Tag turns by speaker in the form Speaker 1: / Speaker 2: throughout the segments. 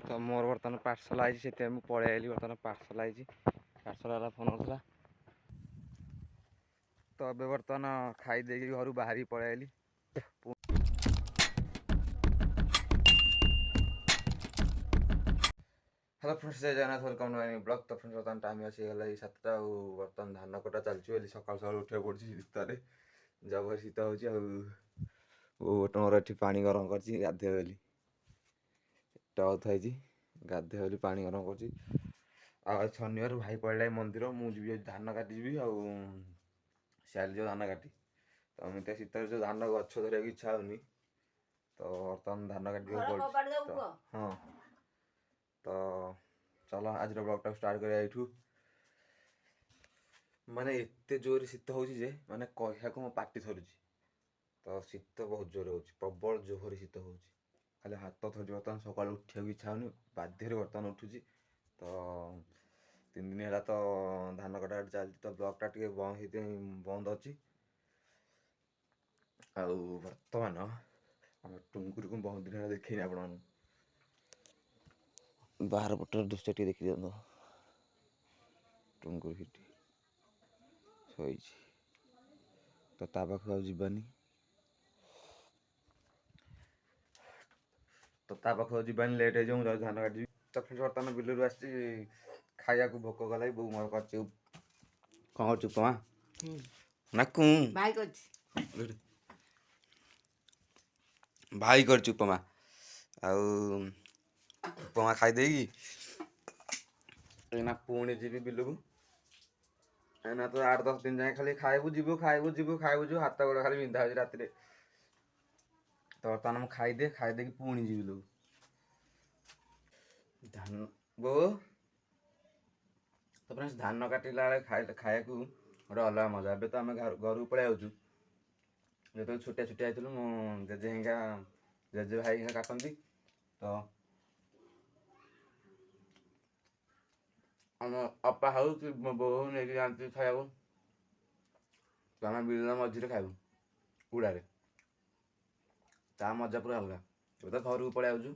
Speaker 1: तो मोर बर्तमान पार्सल आई से पलि आइली बर्तमान पार्सल आई पार्सल वाला फोन होता तो अब बर्तमान खाईदे घर बाहरी पलि आइली। हेलो फ्रेंड्स जय Jagannath welcome to my blog. तो फ्रेंड्स बर्तमान टाइम आसीगला 7टा और बर्तमान धान कटा चलती सकाल सकाल उठा पड़ी शीतरे जब शीत होमर ये पा गरम कर गाधे बोली टथ है गाधे बोली पा गरम कर शनिवार भाई पड़ा मंदिर मुझे धान काटिजी सियाल जो धान काटी तो एमती शीत जो धान गछ धरिया इच्छा होनी तो बर्तमान धान काट हाँ तो चलो आज ब्लॉगटा स्टार्ट करिया एठू माने एते जोर शीत हो माने कहया को मो पाटी थरुची तो शीत बहुत जोर हो प्रबल जोर शीत हो खाली हाथ थरुची बर्तमान सकाल उठा इच्छा होनी बाध्य बर्तमान उठुची तो 3 दिन है तो धान कटा चलती तो ब्लॉगटा टे बंद अच्छी बर्तमान आम टुंकुरी को बहुत दिन देखी आपण बाहर पटर दृश्य टी देखी दिखाँ टुंकुरी शोई तो ता पाख आनी तो ता पाख जानी लेट हो धान काटी तो फिर बर्तमान बिलू आस खाया को भोक गला बो मोर कर कौन कर उपमा नाकू भाई कर उपमा उपमा खाईदे पुणी जी बिलू को एना तो 8-10 दिन जाए खाली खाइबू जीवु हाथ गोड़ खाली बिंधा हो रात तो बर्तमान खाईदे कि पुणी जी बिलू धान बो तो फ्रेंड्स धान काटिला खाया को गोटे अलग मजा ए तो आम घर को पलि आसु जो छोटिया छोटिया आइलु मो जेजे हिंगा जेजे भाई हिंगा काटती तो आम अपा हाउ कि बो नहीं जाती खाया तो आम बिल मझे खाइबू उड़ारे ता मजा पूरा अलग तो घर को पलि आसु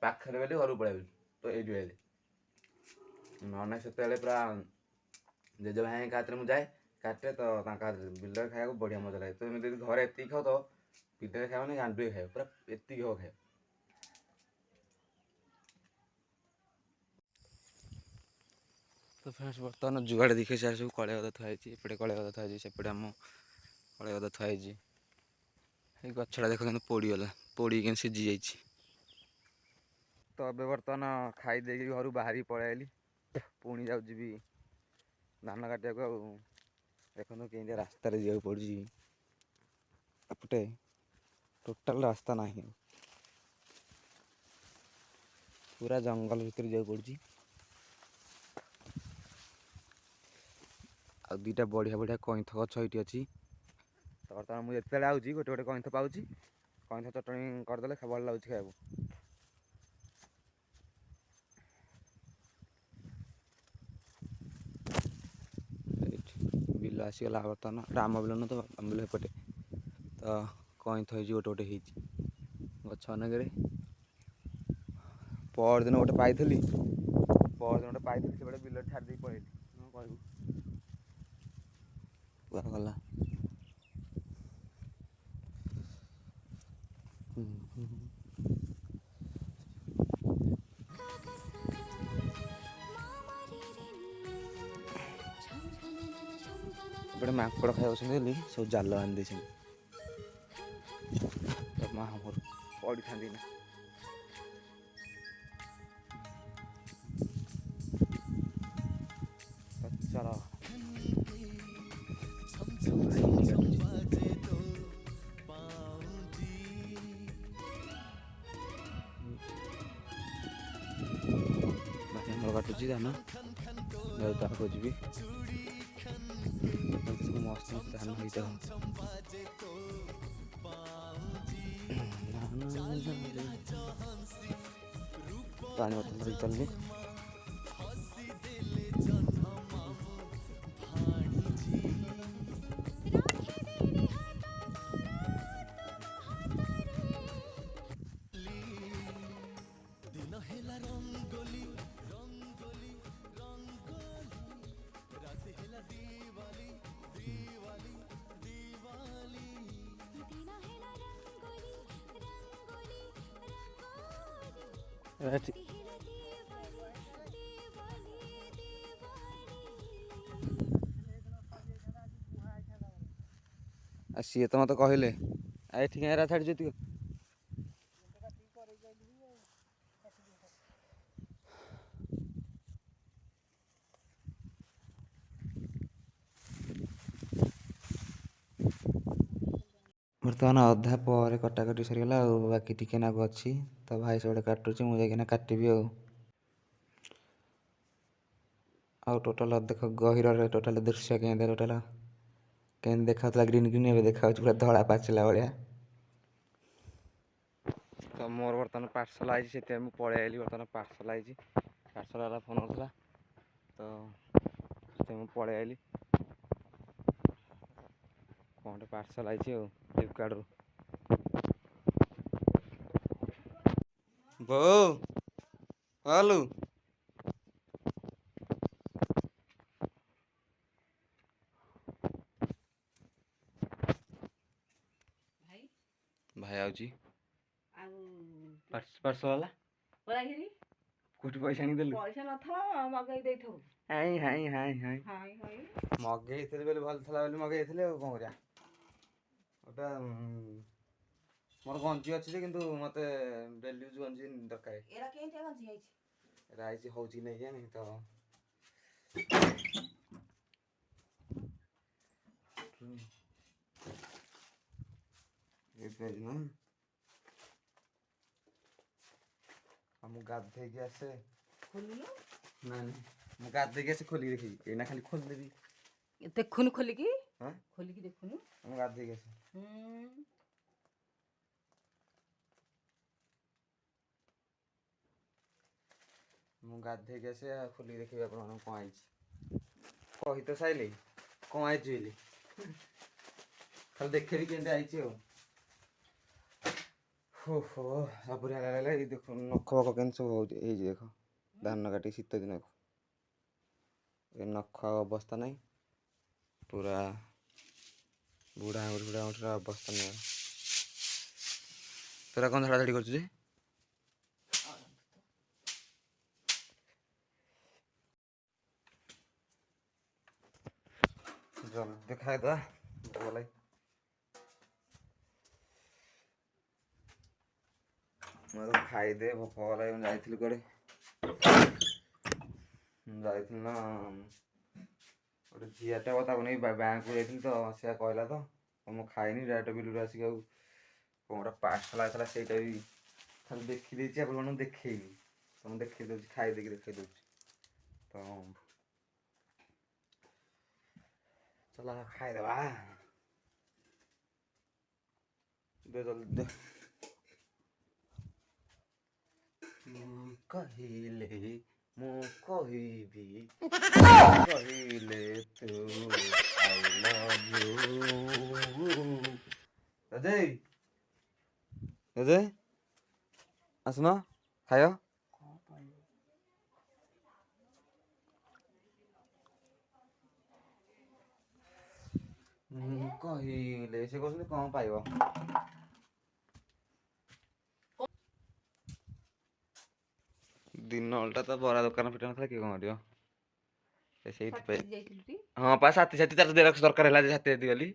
Speaker 1: पाखे बोली घर को पलि आसु तो ये ना से पूरा जेजे भाई हाथ में जाए काटे तो बिल खाया बढ़िया मजा लगे तो एमती घर एति खाओ तो बिल खाओ गांडुए खाए पूरा एति हो खाए तो फ्रेंड्स बर्तमान जुआड़े देखे सारे सब कलिया गदा थुआई एपटे कलिया गदा थुआई सेपटे आम कलिया गदा थुआई गछड़ा देख पोड़गला पोड़ी सीझी जा तो अब बर्तमान खाईदे घर बाहरी पलि आइली पुणी जाऊँगी धान काटा को देखो कि रास्तार जा पड़ी एपटे टोटाल रास्ता ना पूरा जंगल भीतर जा पड़ी आ दुईटा बढ़िया बढ़िया कईथ गछ ये अच्छी तो बर्तमान मुझे आऊँगी गोटे गोटे कईथ पाँच कईथ चटणी करदे भल लगे खाया बिल आसीगला बर्तमान आम बिल न तो आम बिल एपटे तो कईथ हो गोटे गोटे गछ अनेक परदिन गोटे पाई से बिल छाड़ी पलि कहू गला एपटे माकड़ खाई सब जाल आनी माँ मोर पड़ी था ना चलो काटुची धान ताको जी मस्त मस्त धान होता पानी बोतल चलनी ସିଏ ତ ମତେ କହିଲେ ଏଠି କାଇଁ ଏରା ଛାଡ଼ିଛୁ ଏତିକି। ବର୍ତ୍ତମାନ ଅଧା ପରେ କଟାକଟି ସରିଗଲା ଆଉ ବାକି ଟିକେ ନାଗୁ ଅଛି ତ ଭାଇ ସେପଟେ କାଟୁଛି ମୁଁ ଯାଇକିନା କାଟିବି ଆଉ ଟୋଟାଲ ଦେଖ ଗହିରରେ ଟୋଟାଲ ଦୃଶ୍ୟ କେମିତି ଟୋଟାଲ କେମିତି ଦେଖାଉଥିଲା ଗ୍ରୀନ୍ ଗ୍ରୀନ୍ ଏବେ ଦେଖାଉଛି ପୁରା ଧଳା ପାଚିଲା ଭଳିଆ। ତ ମୋର ବର୍ତ୍ତମାନ ପାର୍ସଲ ଆଇଛି ସେଥିପାଇଁ ମୁଁ ପଳେଇ ଆଇଲି। ବର୍ତ୍ତମାନ ପାର୍ସଲ ଆଇଛି ପାର୍ସଲ ବାଲା ଫୋନ୍ କରିଥିଲା ତ ସେଥିପାଇଁ ମୁଁ ପଳେଇ ଆଇଲି। କ'ଣ ଗୋଟେ ପାର୍ସଲ ଆଇଛି ଆଉ ଫ୍ଲିପକାର୍ଟରୁ। ବୋଉ ହଲୁ ଭାଇ ଆଉଛି ପାର୍ସଲ ବାଲା କୋଉଠି ପଇସା ଆଣିଦେଲୁ?
Speaker 2: ପଇସା ନଥିବ ମଗେଇ ଦେଇଥିବୁ।
Speaker 1: ହାଇ ହାଇ ହାଇ ହାଇ ମଗେଇଥିଲି ବୋଲି ଭଲ ଥିଲା ବୋଲି ମଗେଇଥିଲି ଆଉ କ'ଣ କରିବା। ଗୋଟା ମୋର ଗଞ୍ଜି ଅଛି ଯେ କିନ୍ତୁ ମତେ ଡେଲି ୟୁଜ୍ ଗଞ୍ଜି ଦରକାର।
Speaker 2: ଏରା କେମିତିଆ ଗଞ୍ଜି ହେଇଛି?
Speaker 1: ଏରା ହେଇଛି ହଉଛି ନେଇ ଜାଣି ତ ନା ମୁଁ ଗାଧେଇକି ଆସେ
Speaker 2: ଖୋଲୁନୁ।
Speaker 1: ନାଇଁ ମୁଁ ଗାଧେଇକି ଆସେ ଖୋଲିକି ଦେଖିବି ଏଇନା ଖାଲି ଖୋଲିଦେବି।
Speaker 2: ଦେଖୁନୁ ଖୋଲିକି
Speaker 1: ହଁ
Speaker 2: ଖୋଲିକି ଦେଖୁନୁ।
Speaker 1: ମୁଁ ଗାଧେଇକି ଆସେ। ମୁଁ ଗାଧେଇକି ଆସେ ଖୋଲିକି ଦେଖିବି ଆପଣମାନଙ୍କୁ କ'ଣ ହେଇଛି। କହି ତ ସାଇଲେ କ'ଣ ହେଇଛି ବୋଲି ଖାଲି ଦେଖେଇବି କେମିତି ଆଇଛି ଆଉ। ଓହୋ ସବୁରିଆ ଲାଗିଲା। ଏଇ ଦେଖ ନଖ ଫଖ କେମିତି ସବୁ ହେଉଛି। ଏଇ ଯେ ଦେଖ ଧାନ କାଟି ଶୀତ ଦିନକୁ ଏ ନଖ ଅବସ୍ଥା ନାହିଁ ପୁରା ବୁଢ଼ା ଆଙ୍ଗୁଠିର ଅବସ୍ଥା ନାହିଁ। ତୋରା କ'ଣ ଝାଡ଼ା ଝାଡ଼ି କରୁଛୁ ଯେ? ଜଲ୍ଦି ଖାଇଦବା ଭଲ ମୁଁ ଖାଇଦେ ଭୋକ କଲା। ମୁଁ ଯାଇଥିଲି କୁଆଡ଼େ ଯାଇଥିଲି ନା ଗୋଟେ ଝିଅଟା ତାକୁ ନେଇ ବ୍ୟାଙ୍କକୁ ଯାଇଥିଲି ତ ସେ କହିଲା ତ ମୁଁ ଖାଇନି ଡାଇରେକ୍ଟ ବିଲରୁ ଆସିକି ଆଉ କ'ଣ ଗୋଟେ ପାର୍ସଲ ଆସିଥିଲା ସେଇଟା ବି ଖାଲି ଦେଖିଦେଇଛି ଆପଣମାନଙ୍କୁ ଦେଖେଇବି ତ ମୁଁ ଦେଖେଇ ଦେଉଛି ଖାଇଦେଇକି ଦେଖେଇ ଦେଉଛି ତ ଚଲା ଖାଇଦେବା ଦେ ଜଲ୍ଦି ଦେ। କହିଲେ ମୁଁ କହିବି କହିଲେ ତୁ ଆଇ ଲଭ୍ ୟୁ। ରାଜେଇ ରାଜେଇ ଆସୁନ ଖାଇବ। କହିଲେ ସେ କହୁଛନ୍ତି କ'ଣ ପାଇବ। ଦିନ ଅଲଟା ତ ବରା ଦୋକାନ ଫିଟା ନଥିଲା କିଏ କ'ଣ କରିବ ସେଇଥିପାଇଁ। ହଁ ପା ସାଥି ତାର 1.5 ଲକ୍ଷ ଦରକାର ହେଲା ଯେ ସାଥି ଗଲି।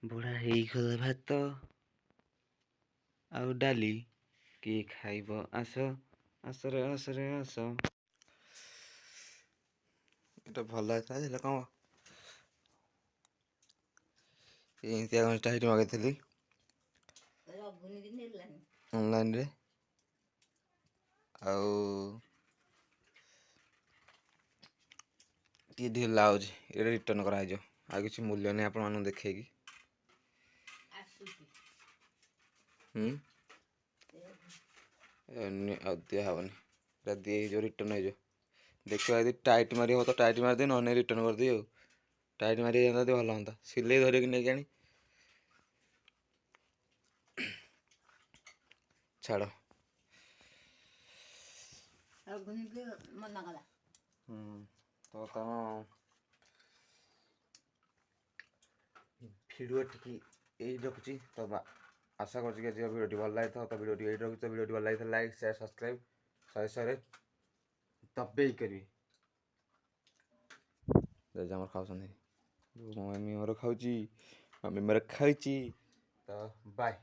Speaker 1: ବୁଢ଼ା ହେଇଗଲା ଭାତ ଆଉ ଡାଲି କିଏ ଖାଇବ ଆସ ଆସରେ ଆସରେ ଆସ। ଏଟା ଭଲ ହେଇଥିଲା ହେଲେ କ'ଣ ଏମିତିଆ ଗଞ୍ଜିଟା ସେଇଠି ମଗେଇଥିଲି ଅନଲାଇନରେ ଆଉ ଟିକେ ଢିଲା ହେଉଛି। ଏଇଟା ରିଟର୍ଣ୍ଣ କରାହେଇଯିବ ଆଉ କିଛି ମୂଲ୍ୟ ନାହିଁ ଆପଣମାନଙ୍କୁ ଦେଖେଇକି। ଆଉ ଦିଆ ହେବନି ଏଇଟା ଦିଆ ହେଇଯିବ ରିଟର୍ଣ୍ଣ ହେଇଯିବ। ଦେଖିବା ଯଦି ଟାଇଟ୍ ମାରି ହେବ ତ ଟାଇଟ୍ ମାରିଦିଏ ନହେଲେ ରିଟର୍ଣ୍ଣ କରିଦିଏ ଆଉ। ଟାଇଟ୍ ମାରି ହେଇଯାନ୍ତା ଯଦି ଭଲ ହୁଅନ୍ତା ସିଲେଇ ଧରିକି ନେଇକି ଆଣି ଛାଡ଼।
Speaker 2: ଆଉ ଘୁନିକି ମନା କଲା।
Speaker 1: ତ ତମ ଭିଡ଼ିଓ ଟିକେ ଏଇ ରଖୁଛି। ତ ଆଶା କରୁଛି କି ଆଜି ଭିଡ଼ିଓଟି ଭଲ ଲାଗିଥିବ। ତ ଭିଡ଼ିଓଟି ଏଇଠି ରଖୁଛି। ତ ଭିଡ଼ିଓଟି ଭଲ ଲାଗିଥିଲା ଲାଇକ୍ ସେୟାର ସବସ୍କ୍ରାଇବ୍ ଶହେ ଦବେଇ କରିବି। ଜେଜେ ଆମର ଖାଉଛନ୍ତି, ମାମି ମୋର ଖାଉଛି, ମାମି ମୋର ଖାଉଛି। ତ ବାଏ।